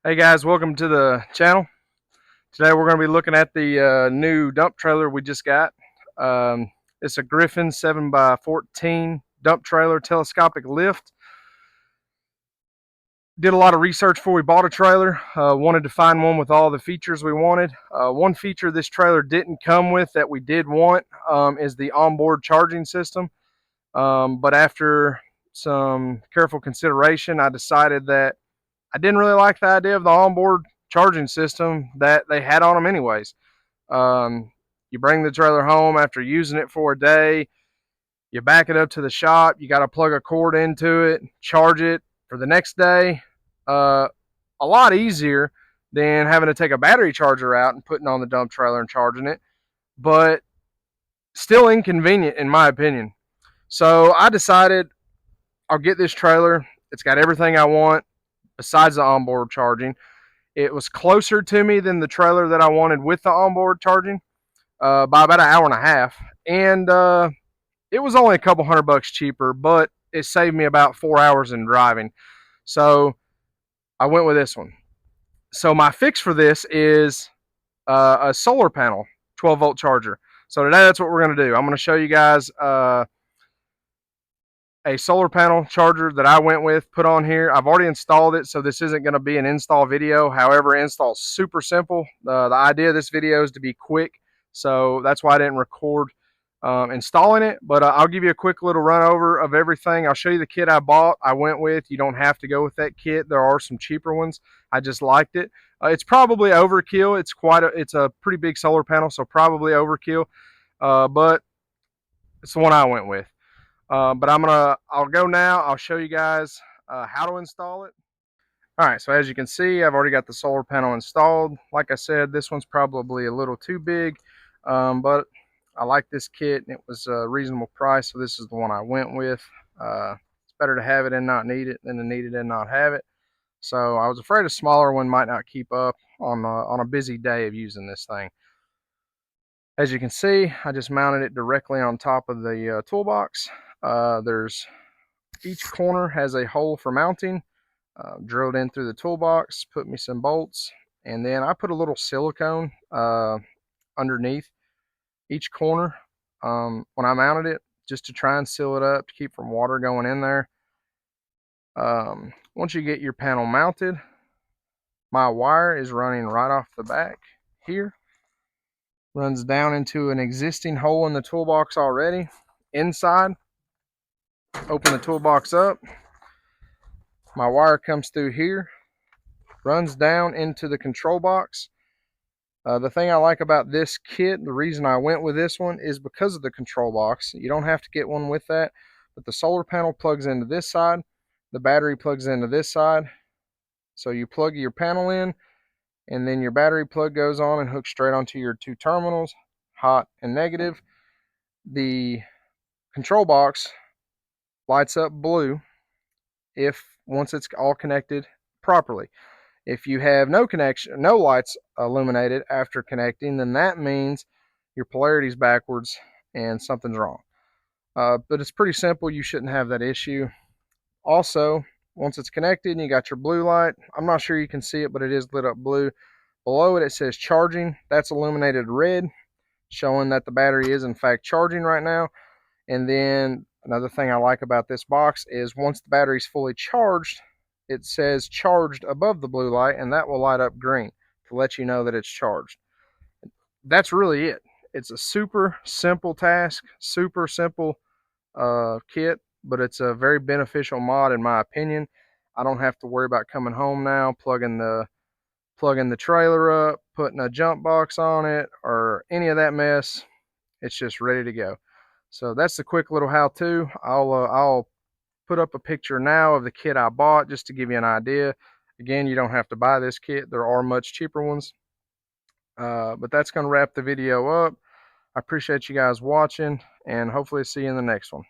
Hey guys, welcome to the channel. Today we're going to be looking at the new dump trailer we just got. It's a Griffin 7x14 dump trailer telescopic lift. Did a lot of research before we bought a trailer. Wanted to find one with all the features we wanted. One feature this trailer didn't come with that we did want is the onboard charging system. But after some careful consideration, I decided that I didn't really like the idea of the onboard charging system that they had on them anyways. You bring the trailer home after using it for a day, you back it up to the shop, you got to plug a cord into it, charge it for the next day. A lot easier than having to take a battery charger out and putting on the dump trailer and charging it, but still inconvenient in my opinion. So I decided I'll get this trailer. It's got everything I want besides the onboard charging. It was closer to me than the trailer that I wanted with the onboard charging by about an hour and a half. And it was only a couple $100 cheaper, but it saved me about 4 hours in driving. So I went with this one. So my fix for this is a solar panel 12-volt charger. So today that's what we're going to do. I'm going to show you guys a solar panel charger that I went with, put on here. I've already installed it, so this isn't going to be an install video. However, install is super simple. The idea of this video is to be quick, so that's why I didn't record installing it. But I'll give you a quick little run over of everything. I'll show you the kit I bought, I went with. You don't have to go with that kit. There are some cheaper ones. I just liked it. It's probably overkill. It's a pretty big solar panel, so probably overkill. But it's the one I went with. But I'll go now. I'll show you guys how to install it. All right, so as you can see, I've already got the solar panel installed. Like I said, this one's probably a little too big, but I like this kit and it was a reasonable price, so this is the one I went with. It's better to have it and not need it than to need it and not have it. So I was afraid a smaller one might not keep up on a busy day of using this thing. As you can see, I just mounted it directly on top of the toolbox. Each corner has a hole for mounting. Drilled in through the toolbox, put me some bolts, and then I put a little silicone underneath each corner when I mounted it, just to try and seal it up to keep from water going in there. Once you get your panel mounted, my wire is running right off the back here. Runs down into an existing hole in the toolbox already. Inside, open the toolbox up. My wire comes through here, runs down into the control box. The thing I like about this kit, the reason I went with this one, is because of the control box. You don't have to get one with that, but the solar panel plugs into this side, the battery plugs into this side. So you plug your panel in, and then your battery plug goes on and hooks straight onto your two terminals, hot and negative. The control box lights up blue once it's all connected properly. If you have no lights illuminated after connecting, then that means your polarity's backwards and something's wrong. But it's pretty simple. You shouldn't have that issue. Also, once it's connected and you got your blue light, I'm not sure you can see it, but it is lit up blue. Below it, it says charging. That's illuminated red, showing that the battery is in fact charging right now. And then another thing I like about this box is once the battery's fully charged, it says charged above the blue light, and that will light up green to let you know that it's charged. That's really it. It's a super simple task, super simple kit, but it's a very beneficial mod in my opinion. I don't have to worry about coming home now, plugging the trailer up, putting a jump box on it, or any of that mess. It's just ready to go. So that's the quick little how-to. I'll put up a picture now of the kit I bought just to give you an idea. Again, you don't have to buy this kit. There are much cheaper ones. But that's going to wrap the video up. I appreciate you guys watching, and hopefully see you in the next one.